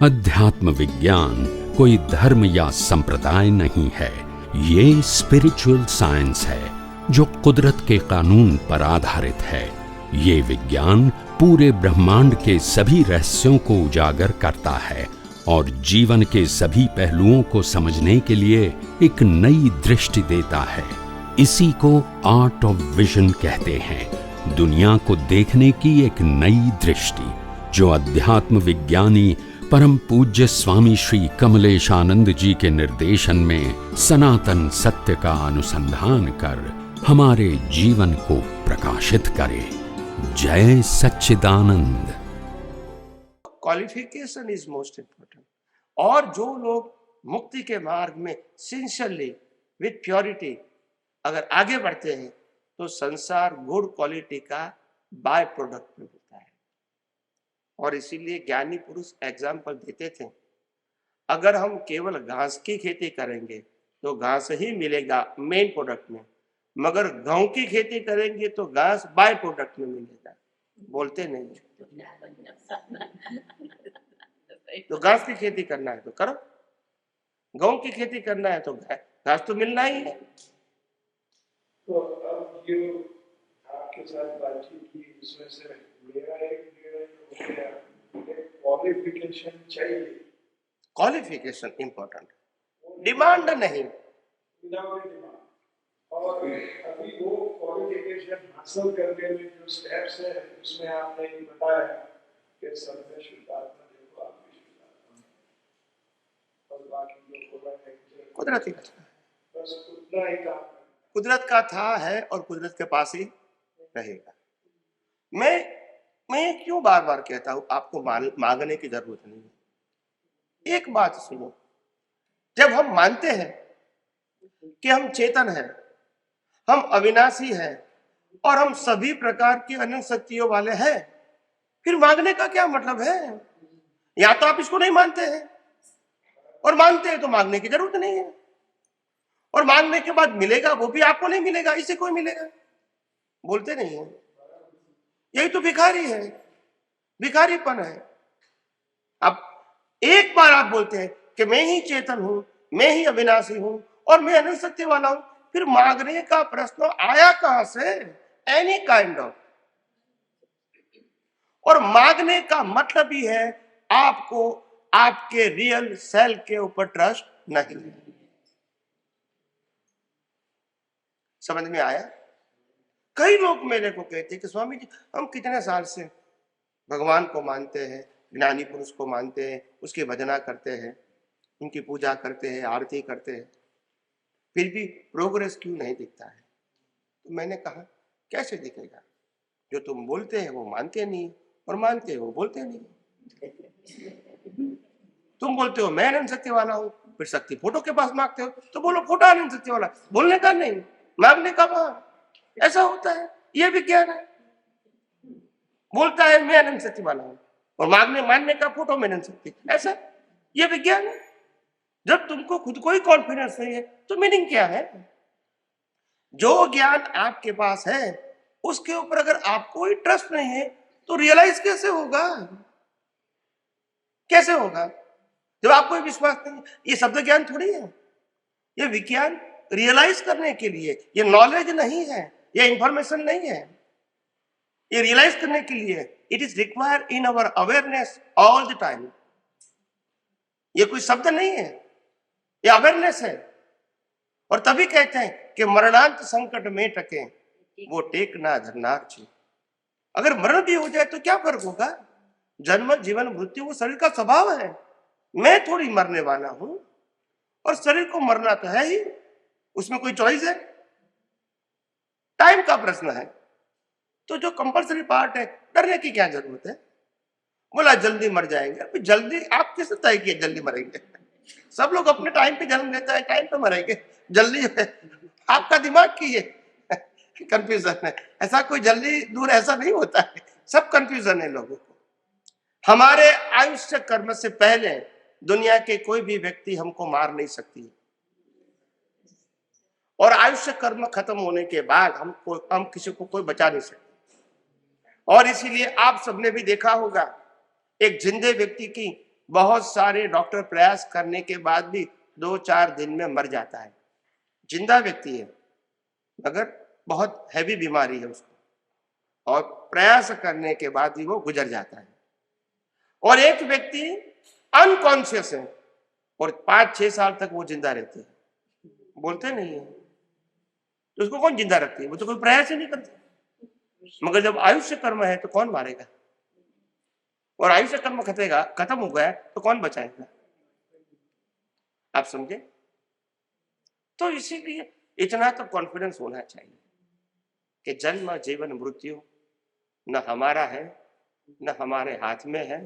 अध्यात्म विज्ञान कोई धर्म या संप्रदाय नहीं है, ये स्पिरिचुअल साइंस है जो कुदरत के कानून पर आधारित है। ये विज्ञान पूरे ब्रह्मांड के सभी रहस्यों को उजागर करता है और जीवन के सभी पहलुओं को समझने के लिए एक नई दृष्टि देता है। इसी को आर्ट ऑफ विजन कहते हैं, दुनिया को देखने की एक नई दृष्टि, जो अध्यात्म विज्ञानी परम पूज्य स्वामी श्री कमलेशानंद जी के निर्देशन में सनातन सत्य का अनुसंधान कर हमारे जीवन को प्रकाशित करे। जय Sachchidanand. Qualification is most important. और जो लोग मुक्ति के मार्ग में सिंसियरली विथ प्योरिटी अगर आगे बढ़ते हैं तो संसार गुड क्वालिटी का बाय प्रोडक्ट में होता है। और इसीलिए ज्ञानी पुरुष एग्जाम्पल देते थे, अगर हम केवल घास की खेती करेंगे तो घास ही मिलेगा मेन प्रोडक्ट में, मगर गेहूं की खेती करेंगे तो घास बाय प्रोडक्ट में मिलेगा। बोलते नहीं। तो घास की खेती करना है तो करो, गेहूं की खेती करना है तो घास तो मिलना ही है। तो अब ये आपके साथ बातचीत की, इसमें से मेरा एक क्वालिफिकेशन चाहिए। क्वालिफिकेशन इंपॉर्टेंट, डिमांड नहीं। Without demand. और अभी वो क्वालिफिकेशन हासिल करने में जो स्टेप्स है उसमें आपने ये बताया कि सब में शुद्धात्मा देखो, आप भी शुद्धात्मा और बाकी जो कुदरत ही था, बस उतना ही काम कुदरत का था है और कुदरत के पास ही रहेगा। मैं क्यों बार बार कहता हूं आपको मांगने की जरूरत नहीं है। एक बात सुनो, जब हम मानते हैं कि हम चेतन हैं, हम अविनाशी हैं और हम सभी प्रकार की अनंत शक्तियों वाले हैं, फिर मांगने का क्या मतलब है? या तो आप इसको नहीं मानते हैं, और मानते हैं तो मांगने की जरूरत नहीं है, और मांगने के बाद मिलेगा वो भी आपको नहीं मिलेगा, इसे कोई मिलेगा। बोलते नहीं है। यही तो भिखारी है, भिखारीपन है। अब एक बार आप बोलते हैं कि मैं ही चेतन हूं, मैं ही अविनाशी हूं और मैं अनंत शक्ति वाला हूं, फिर मांगने का प्रश्न आया कहां से? Any kind of. और मांगने का मतलब ही है आपको आपके रियल सेल्फ के ऊपर ट्रस्ट नहीं है। समझ में आया? कई लोग मेरे को कहते हैं कि स्वामी जी हम कितने साल से भगवान को मानते हैं, ज्ञानी पुरुष को मानते हैं, उसकी भजना करते हैं, उनकी पूजा करते हैं, आरती करते हैं, फिर भी प्रोग्रेस क्यों नहीं दिखता है? तो मैंने कहा कैसे दिखेगा? जो तुम बोलते हैं वो मानते नहीं, और मानते हो वो बोलते नहीं। तुम बोलते हो मैं अनंत शक्ति वाला हूं, फिर शक्ति फोटो के पास मांगते हो तो बोलो फोटो अनंत शक्ति वाला, बोलने का नहीं, मांगने का वहां। ऐसा होता है, यह विज्ञान है। बोलता है मैं अनंत शक्ति वाला हूं और मानने का फोटो में अनंत शक्ति, ऐसा यह विज्ञान है। जब तुमको खुद को ही कॉन्फिडेंस नहीं है तो मीनिंग क्या है? जो ज्ञान आपके पास है उसके ऊपर अगर आपको ही ट्रस्ट नहीं है तो रियलाइज कैसे होगा? कैसे होगा जब आपको ही विश्वास नहीं? ये शब्द ज्ञान थोड़ी है, ये विज्ञान रियलाइज करने के लिए, ये नॉलेज नहीं है, ये इंफॉर्मेशन नहीं है, ये रियलाइज करने के लिए it is required in our awareness all the time. ये कोई शब्द नहीं है, ये अवेयरनेस है। और तभी कहते हैं कि मरणांत संकट में टके वो टेक ना धरनार छी। अगर मरण भी हो जाए तो क्या फर्क होगा? जन्म जीवन मृत्यु वो शरीर का स्वभाव है, मैं थोड़ी मरने वाला हूं, और शरीर को मरना तो है ही, उसमें कोई चॉइस है? टाइम का प्रश्न है। तो जो कंपल्सरी पार्ट है, डरने की क्या जरूरत है? बोला जल्दी मर जाएंगे, अभी जल्दी आप किस तय किए जल्दी मरेंगे? सब लोग अपने टाइम पे जन्म लेते हैं, टाइम पे मरेंगे, जल्दी आपका दिमाग की ये कंफ्यूजन है। ऐसा कोई जल्दी दूर ऐसा नहीं होता है, सब कंफ्यूजन है लोगों को। हमारे आयुष्य कर्म से पहले दुनिया के कोई भी व्यक्ति हमको मार नहीं सकती, और आयुष्य कर्म खत्म होने के बाद हम किसी को कोई बचा नहीं सकते। और इसीलिए आप सबने भी देखा होगा एक जिंदे व्यक्ति की बहुत सारे डॉक्टर प्रयास करने के बाद भी 2-4 दिन में मर जाता है। जिंदा व्यक्ति है मगर बहुत हैवी बीमारी है उसको, और प्रयास करने के बाद भी वो गुजर जाता है। और एक व्यक्ति अनकॉन्शियस है और 5-6 साल तक वो जिंदा रहते हैं, बोलते नहीं है, तो उसको कौन जिंदा रखती है? वो तो कोई प्रयास ही नहीं करती। मगर जब आयुष्य कर्म है तो कौन मारेगा? और आयुष्य कर्म खत्म हो गया तो कौन बचाएगा? आप समझे? तो इसीलिए इतना तो कॉन्फिडेंस होना चाहिए कि जन्म जीवन मृत्यु न हमारा है, न हमारे हाथ में है,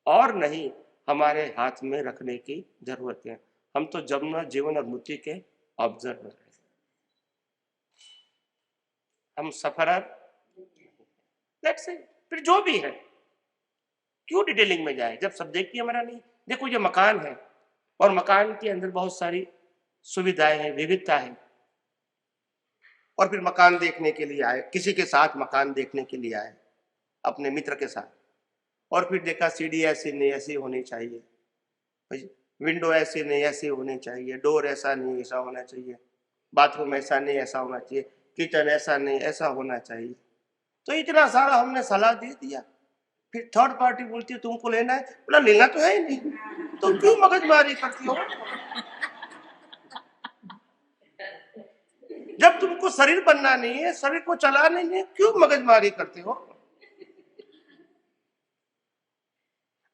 और नहीं हमारे हाथ में रखने की जरूरत है। हम तो जन्म जीवन और मृत्यु के ऑब्जर्वर हैं, हम सफरर। That's it. फिर जो भी है क्यों डिटेलिंग में जाए जब सब्जेक्ट ही हमारा नहीं। देखो ये मकान है और मकान के अंदर बहुत सारी सुविधाएं हैं, विविधता है, और फिर मकान देखने के लिए आए, किसी के साथ मकान देखने के लिए आए, अपने मित्र के साथ, और फिर देखा सीढ़ी ऐसी नहीं ऐसी होनी चाहिए, विंडो ऐसी नहीं ऐसी होनी चाहिए, डोर ऐसा नहीं ऐसा होना चाहिए, बाथरूम ऐसा नहीं ऐसा होना चाहिए, किचन ऐसा नहीं ऐसा होना चाहिए। तो इतना सारा हमने सलाह दे दिया, फिर थर्ड पार्टी बोलती है तुमको लेना है, बोला लेना तो है ही नहीं, तो क्यों मगजमारी करती हो? जब तुमको शरीर बनना नहीं है, शरीर को चलाना नहीं है, क्यों मगजमारी करते हो?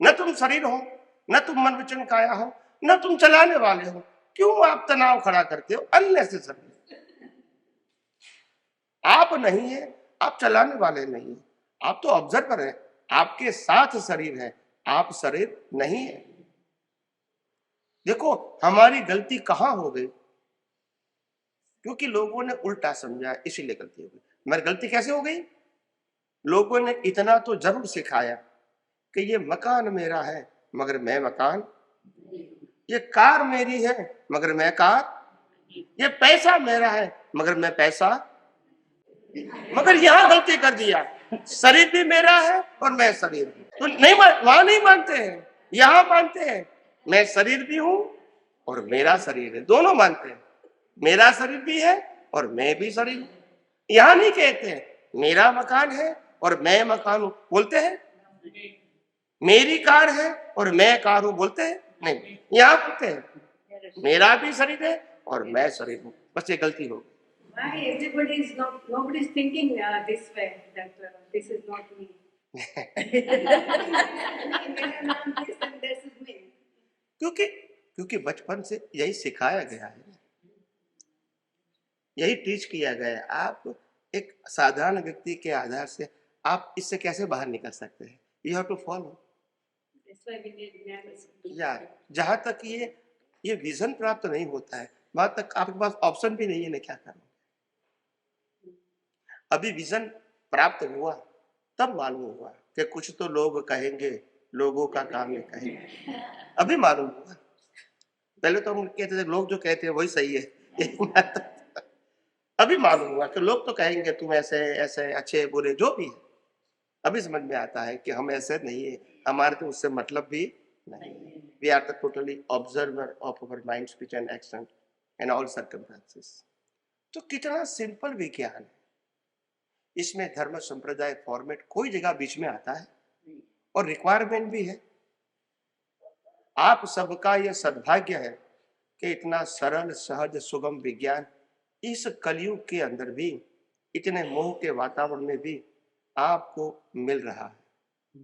न तुम शरीर हो, न तुम मन वचन काया हो, न तुम चलाने वाले हो, क्यों आप तनाव खड़ा करते हो अननेसेसरी? आप नहीं है, आप चलाने वाले नहीं है, आप तो ऑब्जर्वर है, आपके साथ शरीर है, आप शरीर नहीं है। देखो हमारी गलती कहां हो गई? क्योंकि लोगों ने उल्टा समझा, इसीलिए गलती हो गई। हमारी गलती कैसे हो गई? लोगों ने इतना तो जरूर सिखाया कि ये मकान मेरा है मगर मैं मकान, ये कार मेरी है मगर मैं कार, ये पैसा मेरा है मगर मैं पैसा। मगर यहां गलती कर दिया, शरीर भी मेरा है और मैं शरीर भी। तो नहीं वहां नहीं मानते हैं, यहां मानते हैं मैं शरीर भी हूं और मेरा शरीर है, दोनों मानते हैं। मेरा शरीर भी है और मैं भी शरीर हूं। यहां नहीं कहते मेरा मकान है और मैं मकान हूं, बोलते हैं मेरी कार है और मैं कार हूं, बोलते हैं नहीं। यहां बोलते हैं मेरा भी शरीर है और मैं शरीर हूं। बस ये गलती हो। Why nobody is thinking this way, that this is not me. मेरा नाम this and this is me. क्योंकि बचपन से यही सिखाया गया है, यही टीच किया गया है। आप एक साधारण व्यक्ति के आधार से आप इससे कैसे बाहर निकल सकते हैं? You have to follow. यार जहां तक ये विजन प्राप्त नहीं होता है वहां तक आपके पास ऑप्शन भी नहीं है, मैं क्या करूं। अभी विजन प्राप्त हुआ तब मालूम हुआ कि कुछ तो लोग कहेंगे, लोगों का काम है कहेंगे, अभी मालूम हुआ। पहले तो हम कहते थे लोग जो कहते हैं वही सही है। अभी मालूम हुआ कि लोग तो कहेंगे तुम ऐसे ऐसे अच्छे बुरे जो भी है। अभी समझ में आता है कि हम ऐसे नहीं है, हमारे तो उससे मतलब भी नहीं। We are the totally observer of our mind, speech and action and all circumstances. तो कितना सिंपल विज्ञान है, इसमें धर्म संप्रदाय फॉर्मेट कोई जगह बीच में आता है और रिक्वायरमेंट भी है। आप सबका यह सद्भाग्य है कि इतना सरल सहज सुगम विज्ञान इस कलयुग के अंदर भी, इतने मोह के वातावरण में भी आपको मिल रहा है।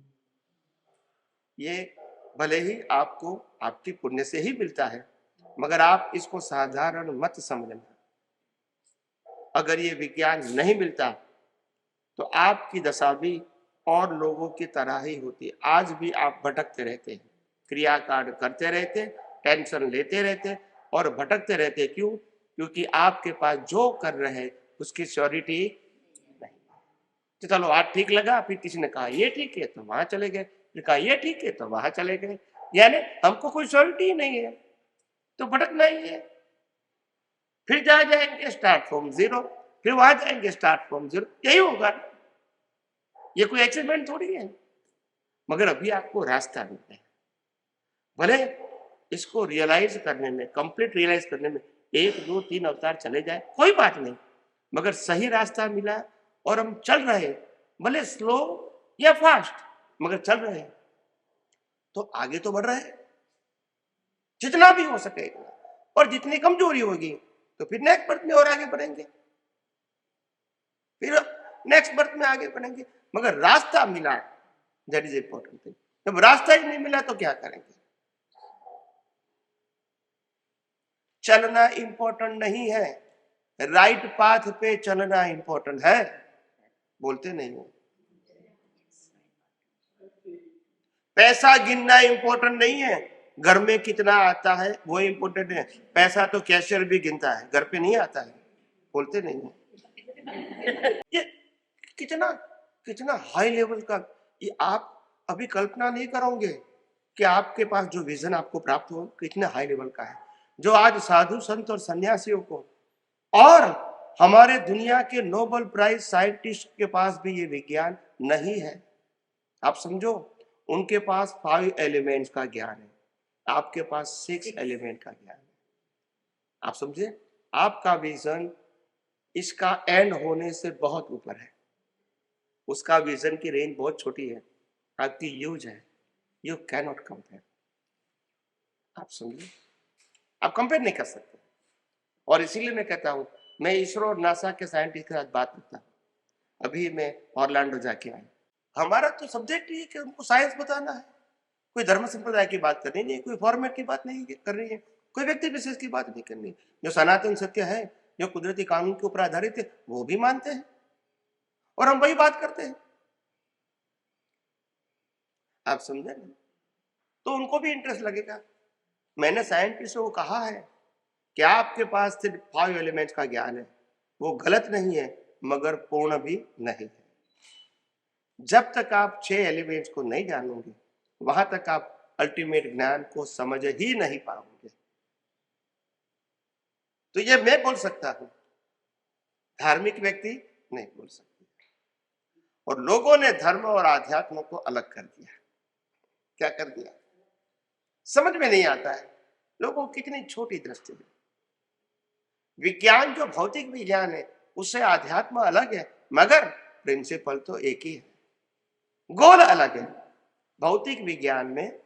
ये भले ही आपको आपकी पुण्य से ही मिलता है, मगर आप इसको साधारण मत समझना। अगर ये विज्ञान नहीं मिलता तो आपकी दशा भी और लोगों की तरह ही होती। आज भी आप भटकते रहते हैं, क्रियाकांड करते रहते, टेंशन लेते रहते और भटकते रहते। क्यों? क्योंकि आपके पास जो कर रहे हैं उसकी श्योरिटी नहीं। तो चलो आज ठीक लगा, फिर किसी ने कहा ये ठीक है तो वहां चले गए, फिर कहा ये ठीक है तो वहां चले गए, यानी हमको कोई श्योरिटी ही नहीं है, तो भटकना ही है। फिर जहां जाएंगे स्टार्ट फ्रॉम जीरो, फिर वहां जाएंगे स्टार्ट फ्रॉम जीरो, यही होगा। ये कोई अचीवमेंट थोड़ी है, मगर अभी आपको रास्ता मिलता है। भले इसको रियलाइज करने में, कंप्लीट रियलाइज करने में 1, 2, 3 अवतार चले जाए, कोई बात नहीं, मगर सही रास्ता मिला और हम चल रहे, भले स्लो या फास्ट, मगर चल रहे हैं, तो आगे तो बढ़ रहे हैं जितना भी हो सके इतना। और जितनी कमजोरी होगी तो फिर नेक्स्ट बर्थ में और आगे बढ़ेंगे, फिर नेक्स्ट बर्थ में आगे बढ़ेंगे, मगर रास्ता मिला, दैट इज इंपॉर्टेंट थिंग। जब रास्ता ही नहीं मिला तो क्या करेंगे? चलना इंपॉर्टेंट नहीं है, राइट पाथ पे चलना इंपॉर्टेंट है। बोलते नहीं हो। पैसा गिनना इंपॉर्टेंट नहीं है, घर में कितना आता है वो इंपॉर्टेंट है। पैसा तो कैशियर भी गिनता है, घर पे नहीं आता है। बोलते नहीं है। ये कितना कितना हाई लेवल का, ये आप अभी कल्पना नहीं करोगे कि आपके पास जो विजन आपको प्राप्त हो कितने हाई लेवल का है, जो आज साधु संत और सन्यासियों को और हमारे दुनिया के नोबेल प्राइज साइंटिस्ट के पास भी ये विज्ञान नहीं है। आप समझो, उनके पास 5 एलिमेंट्स का ज्ञान है, आपके पास 6 एलिमेंट का ज्ञान है। आप समझे, आपका विजन इसका एंड होने से बहुत ऊपर है, उसका विजन की रेंज बहुत छोटी है, आपकी ह्यूज है। You can not compare. आप समझे, आप कंपेयर नहीं कर सकते। और इसीलिए मैं कहता हूं, मैं इसरो और नासा के साइंटिस्ट के साथ बात करता हूं। अभी मैं ऑरलैंडो जाके आया। हमारा तो सब्जेक्ट ये है कि उनको साइंस बताना है, कोई धर्म संप्रदाय की बात करनी नहीं है, कोई फॉर्मेट की बात नहीं करनी है, कोई व्यक्ति विशेष की बात नहीं करनी। जो सनातन सत्य है, जो कुदरती कानून के ऊपर आधारित है, वो भी मानते हैं और हम वही बात करते हैं। आप समझे ना? तो उनको भी इंटरेस्ट लगेगा। मैंने साइंटिस्टों को कहा है कि आपके पास सिर्फ 5 एलिमेंट्स का ज्ञान है, वो गलत नहीं है मगर पूर्ण भी नहीं है। जब तक आप 6 एलिमेंट्स को नहीं जानोगे, वहां तक आप अल्टीमेट ज्ञान को समझ ही नहीं पाओगे। तो ये मैं बोल सकता हूं, धार्मिक व्यक्ति नहीं बोल सकते। और लोगों ने धर्म और आध्यात्म को अलग कर दिया। क्या कर दिया? समझ में नहीं आता है लोगों की कितनी छोटी दृष्टि है। विज्ञान जो भौतिक विज्ञान है उससे आध्यात्म अलग है, मगर प्रिंसिपल तो एक ही है, गोल अलग है। भौतिक विज्ञान में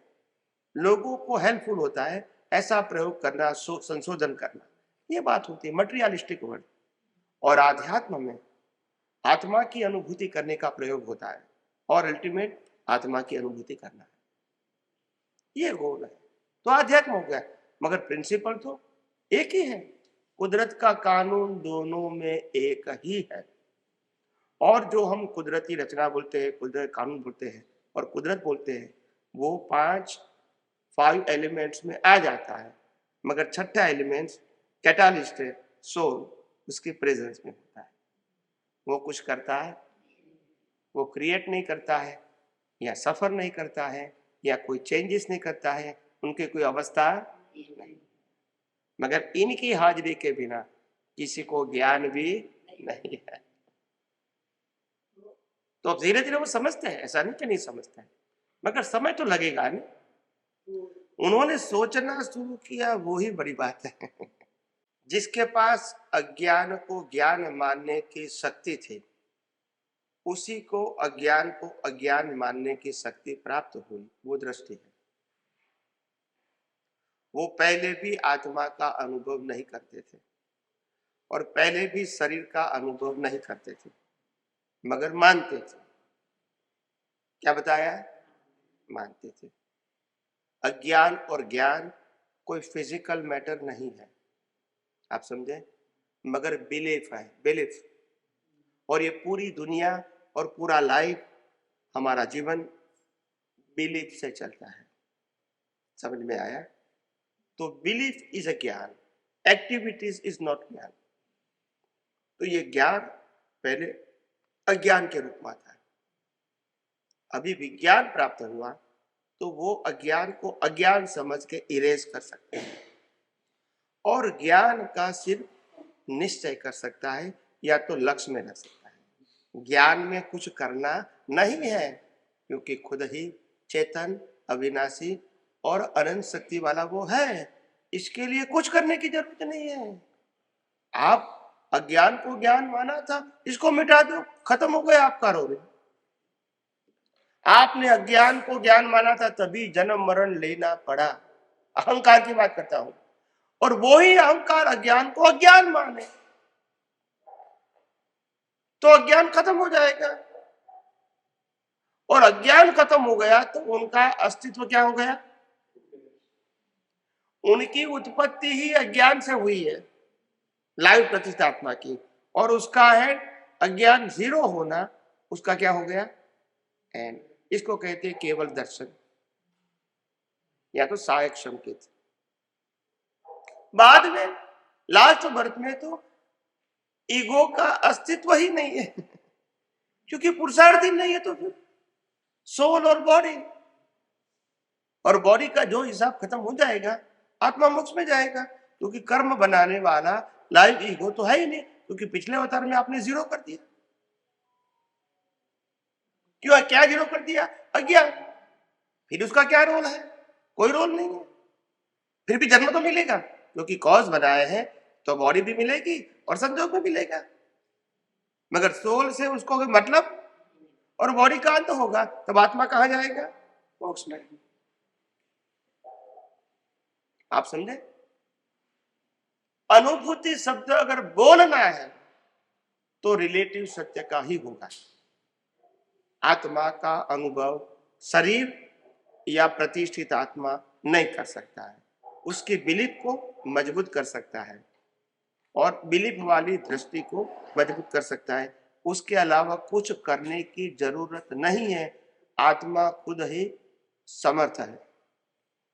लोगों को हेल्पफुल होता है ऐसा प्रयोग करना, संशोधन करना, ये बात होती है मटेरियलिस्टिक वर्ड। और आध्यात्म में आत्मा की अनुभूति करने का प्रयोग होता है और अल्टीमेट आत्मा की अनुभूति करना है, ये गोल है। तो आध्यात्म हो गया, मगर प्रिंसिपल तो एक ही है। कुदरत का कानून दोनों में एक ही है। और जो हम कुदरती रचना बोलते हैं, कुदरत कानून बोलते हैं और कुदरत बोलते हैं, वो 5 एलिमेंट्स में आ जाता है, मगर छठा एलिमेंट्स कैटालिस्ट है, सोल, उसकी प्रेजेंस में होता है। वो कुछ करता है, वो क्रिएट नहीं करता है या सफर नहीं करता है या कोई चेंजेस नहीं करता है, उनके कोई अवस्था नहीं, मगर इनकी हाजिरी के बिना किसी को ज्ञान भी नहीं है। तो अब धीरे धीरे वो समझते हैं, ऐसा नहीं कि नहीं समझते हैं, मगर समय तो लगेगा नहीं। उन्होंने सोचना शुरू किया, वो ही बड़ी बात है। जिसके पास अज्ञान को ज्ञान मानने की शक्ति थी, उसी को अज्ञान मानने की शक्ति प्राप्त हुई, वो दृष्टि है। वो पहले भी आत्मा का अनुभव नहीं करते थे और पहले भी शरीर का अनुभव नहीं करते थे, मगर मानते थे। क्या बताया? मानते थे। अज्ञान और ज्ञान कोई फिजिकल मैटर नहीं है, आप समझे, मगर बिलीफ है, बिलीफ। और ये पूरी दुनिया और पूरा लाइफ, हमारा जीवन बिलीफ से चलता है। समझ में आया? तो बिलीफ इज अ ज्ञान, एक्टिविटीज इज नॉट ज्ञान। तो ये ज्ञान पहले अज्ञान के रूप में था, अभी विज्ञान प्राप्त हुआ तो वो अज्ञान को अज्ञान समझ के इरेज कर सकते हैं और ज्ञान का सिर्फ निश्चय कर सकता है या तो लक्ष्य में रख सकता है। ज्ञान में कुछ करना नहीं है, क्योंकि खुद ही चेतन, अविनाशी और अनंत शक्ति वाला वो है। इसके लिए कुछ करने की जरूरत नहीं है। आप अज्ञान को ज्ञान माना था, इसको मिटा दो, खत्म हो गया आपका रोग। आपने अज्ञान को ज्ञान माना था, तभी जन्म मरण लेना पड़ा। अहंकार की बात करता हूं। और वो ही अहंकार अज्ञान को अज्ञान माने तो अज्ञान खत्म हो जाएगा। और अज्ञान खत्म हो गया तो उनका अस्तित्व क्या हो गया? उनकी उत्पत्ति ही अज्ञान से हुई है, लाइव प्रतिष्ठा आत्मा की। और उसका है अज्ञान जीरो होना, उसका क्या हो गया? एंड। इसको कहते हैं केवल दर्शन या तो सहायक संकेत। बाद में लास्ट बर्थ में तो ईगो का अस्तित्व ही नहीं है, क्योंकि पुरुषार्थ ही नहीं है। तो फिर सोल और बॉडी का जो हिसाब खत्म हो जाएगा, आत्मा मोक्ष में जाएगा। क्योंकि कर्म बनाने वाला लाइव ईगो तो है ही नहीं, क्योंकि पिछले अवतार में आपने जीरो कर दिया। क्यों? क्या जीरो कर दिया? अज्ञान। फिर उसका क्या रोल है? कोई रोल नहीं है। फिर भी जन्म तो मिलेगा, क्योंकि कॉज बनाए हैं तो बॉडी भी मिलेगी और संजोग भी मिलेगा। मगर सोल से उसको मतलब और बॉडी का अंत होगा, तब आत्मा कहां जाएगा? मोक्ष में। आप समझे? अनुभूति शब्द अगर बोलना है तो रिलेटिव सत्य का ही होगा। आत्मा का अनुभव शरीर या प्रतिष्ठित आत्मा नहीं कर सकता है। उसकी बिलीफ को मजबूत कर सकता है और बिलीफ वाली दृष्टि को मजबूत कर सकता है। उसके अलावा कुछ करने की जरूरत नहीं है। आत्मा खुद ही समर्थ है।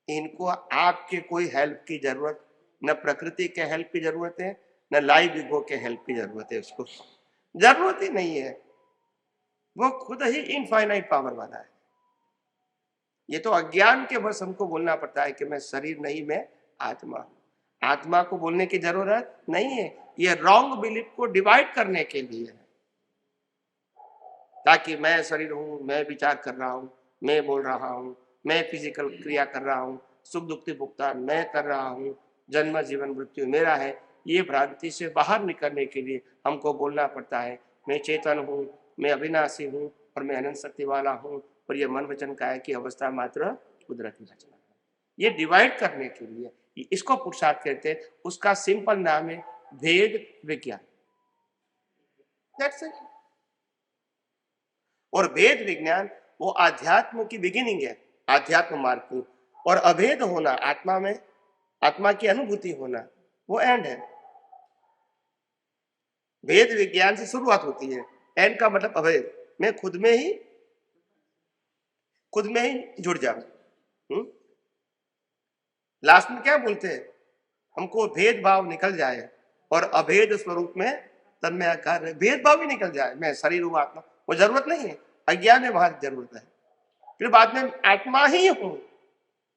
इनको आपके कोई हेल्प की जरूरत, न प्रकृति के हेल्प की जरूरत है, न लाइव ईगो के हेल्प की जरूरत है। उसको जरूरत ही नहीं है। वो खुद ही इनफाइनाइट पावर वाला है। ये तो अज्ञान के बस हमको बोलना पड़ता है कि मैं शरीर नहीं, मैं आत्मा हूं। आत्मा को बोलने की जरूरत नहीं है। ये रॉन्ग बिलीफ को डिवाइड करने के लिए है, ताकि मैं शरीर हूं, मैं विचार कर रहा हूं, मैं बोल रहा हूं, मैं फिजिकल क्रिया कर रहा हूं, सुख दुख भुगतान मैं कर रहा हूं, जन्म जीवन मृत्यु मेरा है। ये भ्रांति से बाहर निकलने के लिए हमको बोलना पड़ता है, मैं चेतन हूं, मैं अविनाशी हूं और मैं अनंत शक्ति वाला हूं। और ये मन वचन काया की अवस्था मात्र कुदरती रचना है। ये डिवाइड करने के लिए इसको पुरुषार्थ कहते हैं। उसका सिंपल नाम है भेद विज्ञान। That's it. और भेद विज्ञान वो आध्यात्म की बिगिनिंग है, आध्यात्म मार्ग की। और अभेद होना, आत्मा में आत्मा की अनुभूति होना, वो एंड है। भेद विज्ञान से शुरुआत होती है, एंड का मतलब अभेद। मैं खुद में ही जुड़ जाऊं। लास्ट में क्या बोलते हैं? हमको भेदभाव निकल जाए और अभेद स्वरूप में तन्मय आकार भेदभाव ही निकल जाए। मैं शरीर हूं, आत्मा, वो जरूरत नहीं है। अज्ञान में वहां जरूरत है। फिर बाद में आत्मा ही हूं,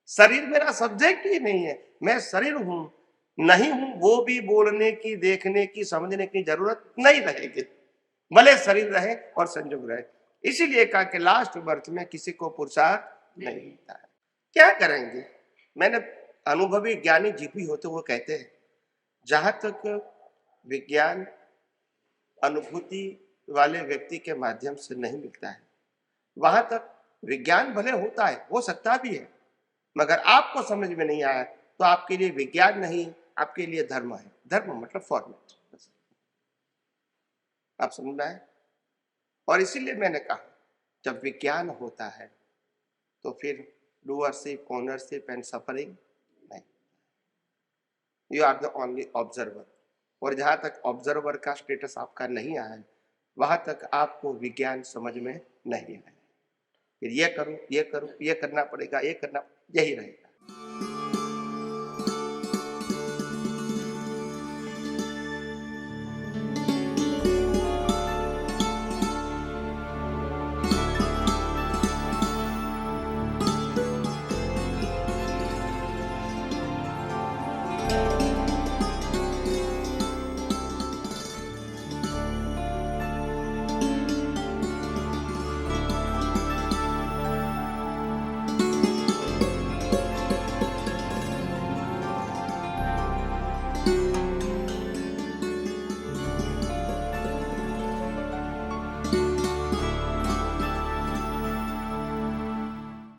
शरीर मेरा सब्जेक्ट ही नहीं है। मैं शरीर हूं नहीं हूं, वो भी बोलने की, देखने की, समझने की जरूरत नहीं रहेगी, भले शरीर रहे और संयोग रहे। इसीलिए कहा कि लास्ट बर्थ में किसी को पुरुषार्थ नहीं मिलता है। क्या करेंगे? मैंने अनुभवी ज्ञानी जीपी होते वो कहते हैं, जहां तक विज्ञान अनुभूति वाले व्यक्ति के माध्यम से नहीं मिलता है, वहां तक विज्ञान भले होता है, हो सकता भी है, मगर आपको समझ में नहीं आया तो आपके लिए विज्ञान नहीं, आपके लिए धर्म है। धर्म मतलब फॉर्मेट। आप समझ में आए? और इसीलिए मैंने कहा, जब विज्ञान होता है तो फिर डूअरशिप, ओनरशिप एंड सफरिंग नहीं। You are the only observer. और जहां तक ऑब्जर्वर का स्टेटस आपका नहीं आया, वहां तक आपको विज्ञान समझ में नहीं आया। फिर ये करूं, ये करूं, ये करना पड़ेगा, ये करना, यही रहेगा।